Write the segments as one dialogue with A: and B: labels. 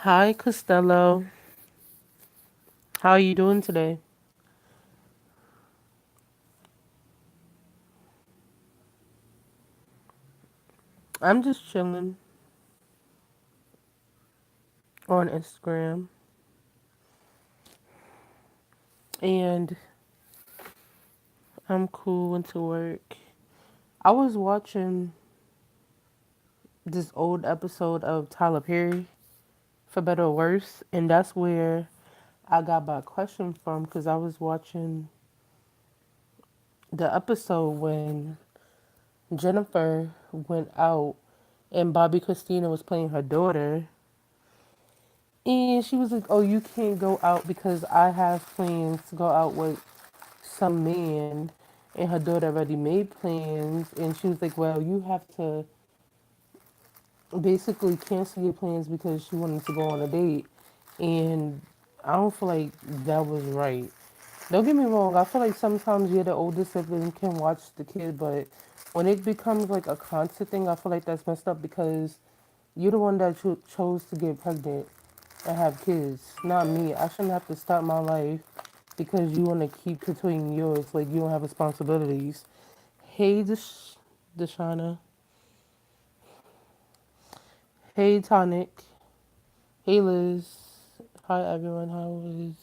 A: Hi, Costello. How are you doing today? I'm just chilling on Instagram, and I'm cool. Went to work. I was watching this old episode of Tyler Perry, for better or worse, and that's where I got my question from because I was watching the episode when Jennifer went out and Bobby Christina was playing her daughter. And she was like, "Oh, you can't go out because I have plans to go out with some man." And her daughter already made plans. And she was like, "Well, you have to basically cancel your plans because she wanted to go on a date." And I don't feel like that was right. Don't get me wrong. I feel like sometimes you're the older sibling can watch the kid, but when it becomes like a constant thing, I feel like that's messed up because you're the one that chose to get pregnant and have kids, not me. I shouldn't have to start my life because you want to keep continuing yours. Like you don't have responsibilities. Hey, Deshauna. Hey, Tonic. Hey, Liz. Hi, everyone. How is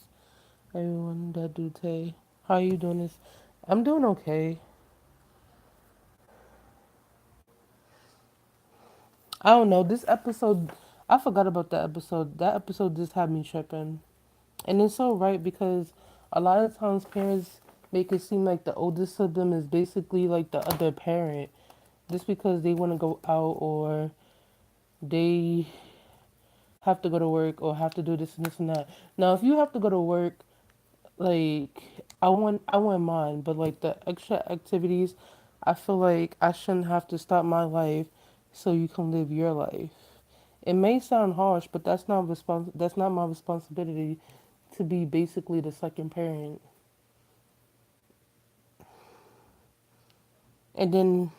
A: everyone that do today? How are you doing this? I'm doing okay. I don't know. This episode, I forgot about that episode. That episode just had me tripping. And it's so right because a lot of times parents make it seem like the oldest sibling is basically like the other parent just because they want to go out or they have to go to work or have to do this and this and that. Now, if you have to go to work, like I want mine, but like the extra activities, I feel like I shouldn't have to stop my life so you can live your life. It may sound harsh, but that's not my responsibility to be basically the second parent. And then,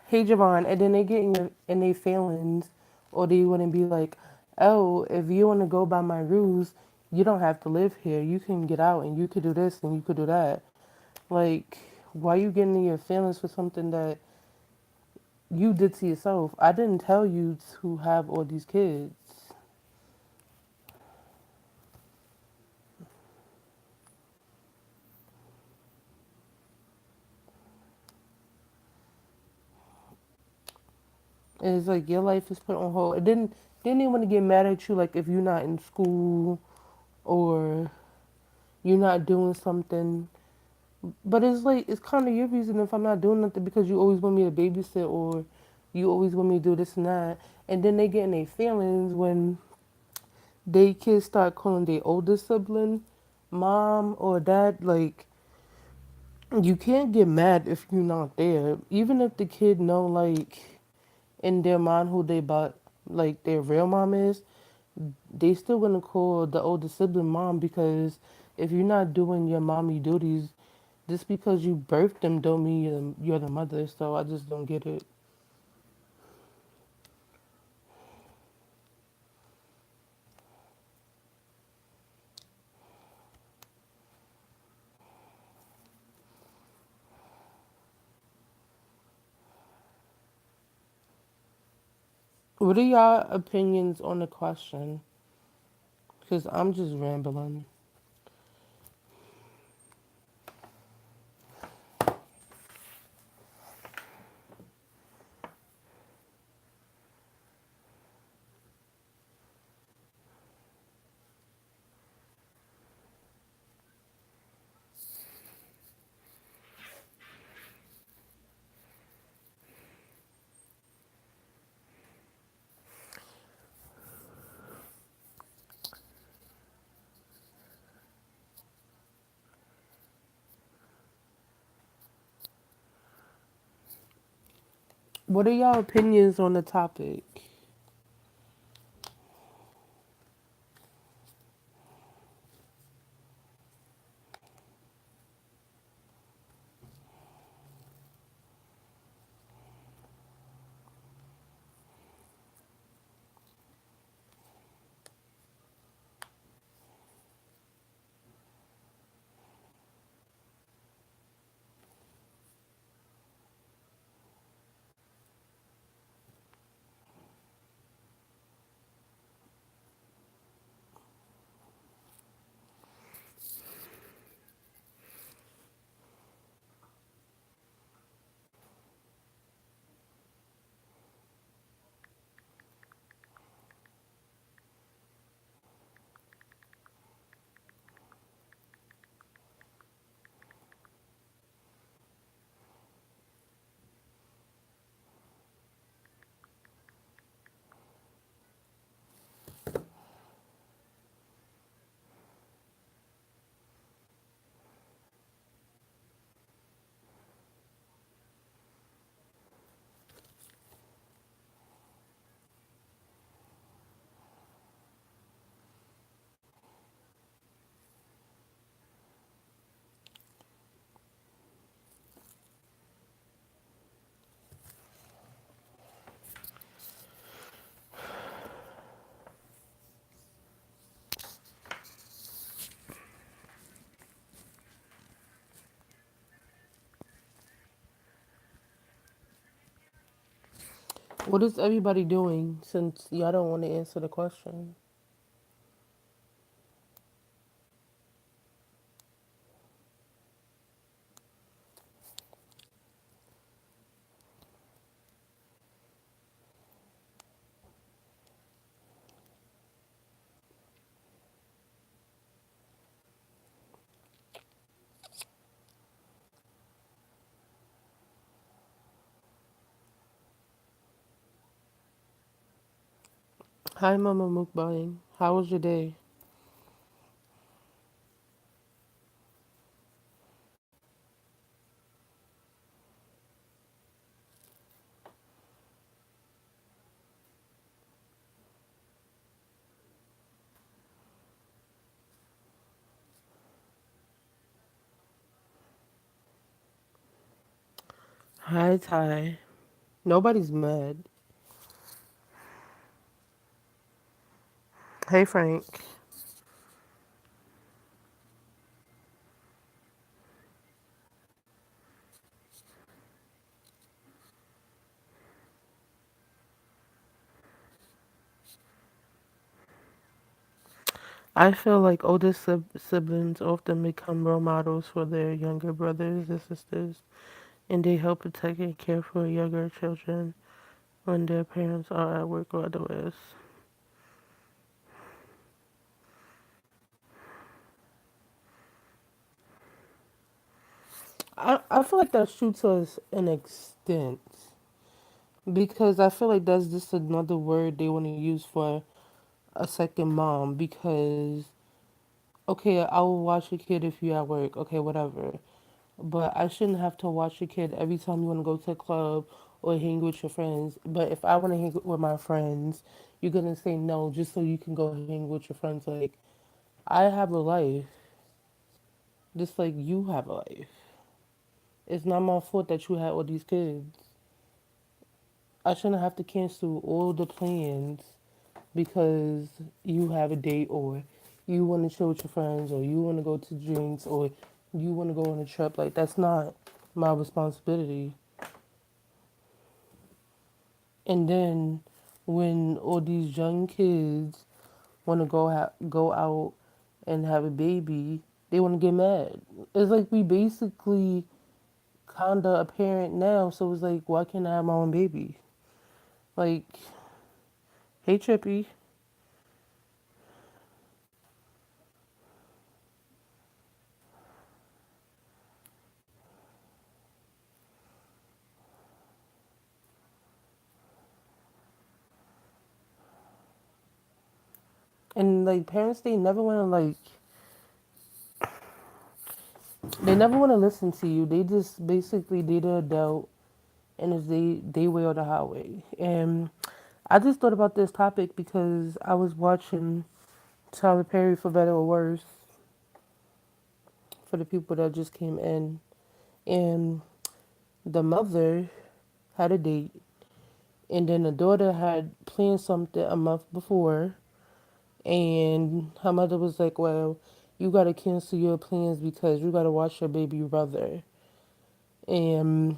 A: hey Javon, and then they get in their feelings, or they wouldn't be like, oh, if you want to go by my rules, you don't have to live here. You can get out and you could do this and you could do that. Like, why you getting in your feelings for something that you did to yourself? I didn't tell you to have all these kids. And it's like your life is put on hold. And then they want to get mad at you like if you're not in school or you're not doing something. But it's like it's kind of your reason if I'm not doing nothing because you always want me to babysit or you always want me to do this and that. And then they get in their feelings when they kids start calling their older sibling mom or dad. Like you can't get mad if you're not there. Even if the kid know like in their mind who they bought like their real mom is, they still gonna call the older sibling mom because if you're not doing your mommy duties, just because you birthed them don't mean you're the mother. So I just don't get it. What are y'all opinions on the question? Because I'm just rambling. What are y'all opinions on the topic? What is everybody doing since y'all don't want to answer the question? Hi, Mama Mukbang. How was your day? Hi, Ty. Nobody's mad. Hey, Frank. I feel like older siblings often become role models for their younger brothers and sisters, and they help protect and care for younger children when their parents are at work or otherwise. I feel like that's true to an extent because I feel like that's just another word they want to use for a second mom because, okay, I will watch your kid if you're at work, okay, whatever. But I shouldn't have to watch your kid every time you want to go to a club or hang with your friends. But if I want to hang with my friends, you're going to say no just so you can go hang with your friends. Like, I have a life just like you have a life. It's not my fault that you had all these kids. I shouldn't have to cancel all the plans because you have a date or you want to chill with your friends or you want to go to drinks or you want to go on a trip. Like, that's not my responsibility. And then when all these young kids want to go out and have a baby, they want to get mad. It's like we basically kinda a parent now, so it's like, why can't I have my own baby? Like, hey Trippy. And like parents, they never want to listen to you. They just basically they the adult and it's they way or the highway. And I just thought about this topic because I was watching Tyler Perry for better or worse for the people that just came in, and the mother had a date, and then the daughter had planned something a month before, and her mother was like, "Well, you gotta cancel your plans because you gotta watch your baby brother." And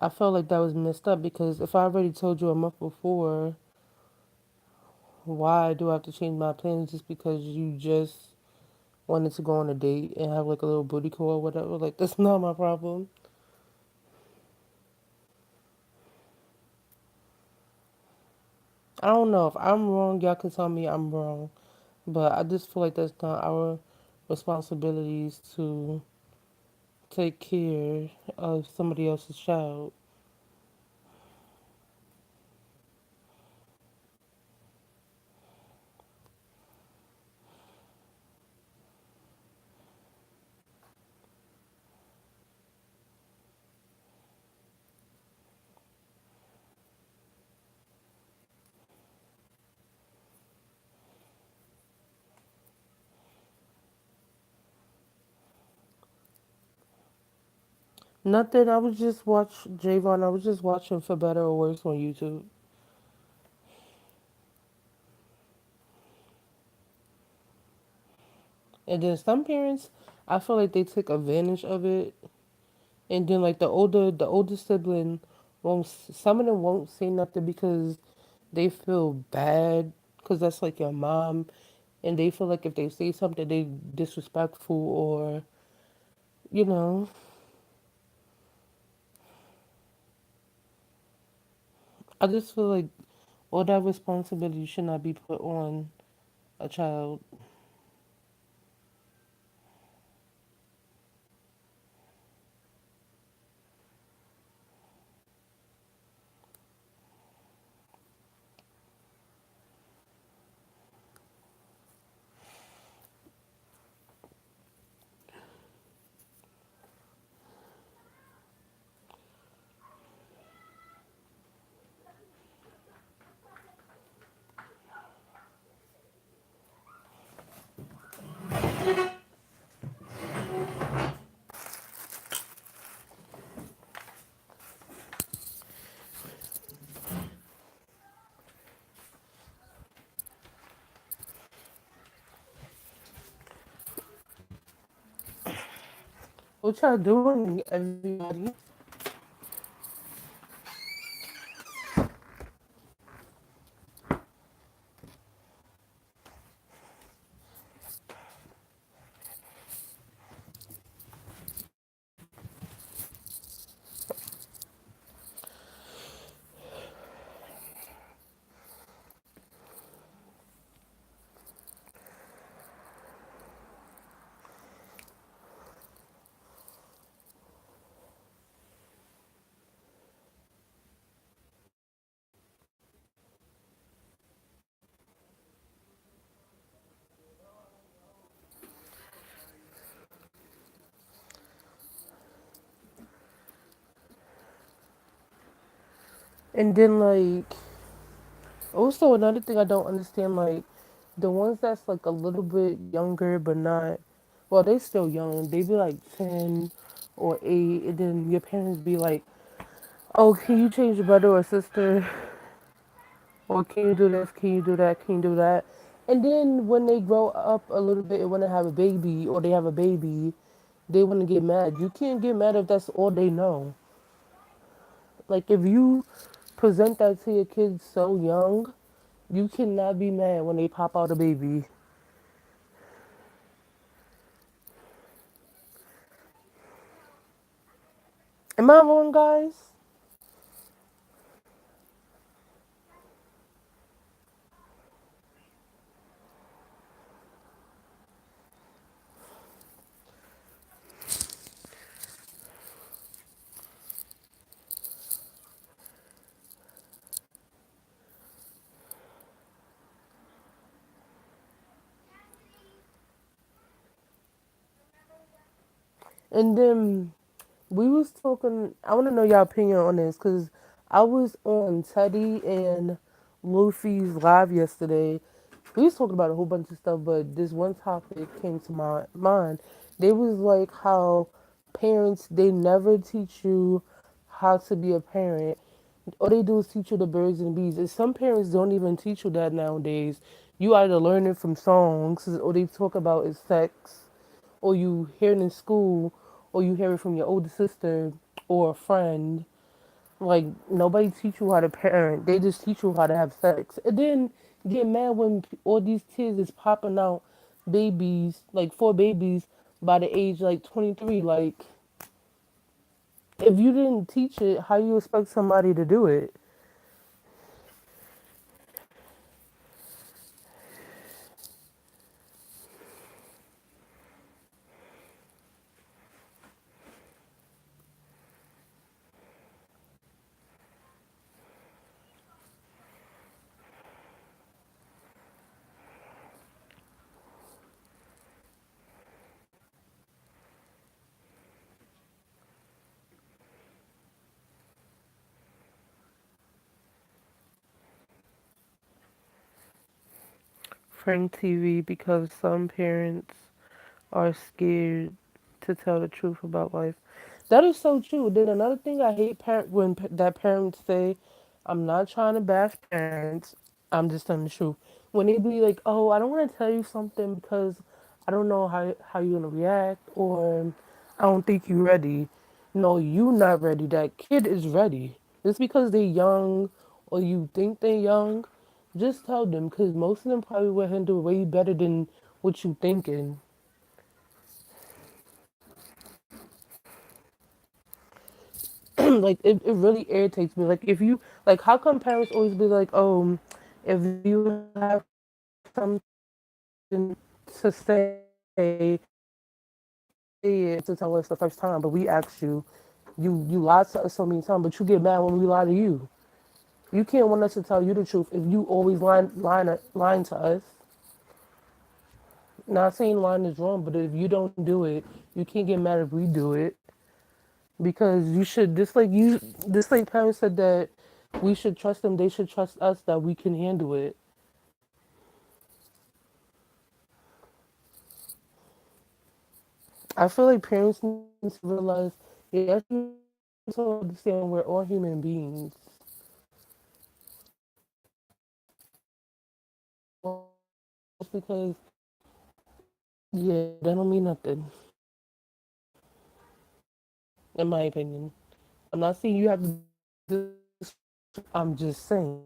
A: I felt like that was messed up because if I already told you a month before, why do I have to change my plans just because you just wanted to go on a date and have like a little booty call or whatever? Like, that's not my problem. I don't know. If I'm wrong, y'all can tell me I'm wrong. But I just feel like that's not our responsibilities to take care of somebody else's child. Nothing. I was just watch Javon. I was just watching for better or worse on YouTube. And then some parents, I feel like they took advantage of it. And then like the older sibling won't. Some of them won't say nothing because they feel bad because that's like your mom, and they feel like if they say something, they disrespectful or you know. I just feel like all that responsibility should not be put on a child. What y'all doing, everybody? And then like also another thing I don't understand, like the ones that's like a little bit younger but not, well, they still young. They be like 10 or 8, and then your parents be like, "Oh, can you change your brother or sister? Or can you do this? Can you do that? Can you do that?" And then when they grow up a little bit and want to have a baby or they have a baby, they want to get mad. You can't get mad if that's all they know. Like if you present that to your kids so young, you cannot be mad when they pop out a baby. Am I wrong, guys? And then We was talking. I want to know your opinion on this because I was on Teddy and Luffy's live yesterday. We was talking about a whole bunch of stuff, but this one topic came to my mind. They was like how parents they never teach you how to be a parent. All they do is teach you the birds and bees. And some parents don't even teach you that nowadays. You either learn it from songs, or they talk about is sex, or you hear it in school, or you hear it from your older sister or a friend. Like nobody teach you how to parent. They just teach you how to have sex. And then get mad when all these kids is popping out babies, like four babies by the age like 23. Like if you didn't teach it, how you expect somebody to do it? Frank TV because some parents are scared to tell the truth about life. That is so true. Then another thing I hate that parents say, "I'm not trying to bash parents. I'm just telling the truth." When they be like, "Oh, I don't want to tell you something because I don't know how you're gonna react, or I don't think you're ready." No, you not ready. That kid is ready. Just because they young or you think they young, just tell them because most of them probably will handle way better than what you thinking. Like it really irritates me. Like if you like how come parents always be like, oh, if you have something to say it to tell us the first time, but we asked you, you lied to us so many times, but you get mad when we lie to you. You can't want us to tell you the truth if you always lying to us. Not saying lying is wrong, but if you don't do it, you can't get mad if we do it. Because you should just like parents said that we should trust them, they should trust us that we can handle it. I feel like parents need to realize, yes, you also understand we're all human beings. Just because, yeah, that don't mean nothing, in my opinion. I'm not saying you have to do this, I'm just saying.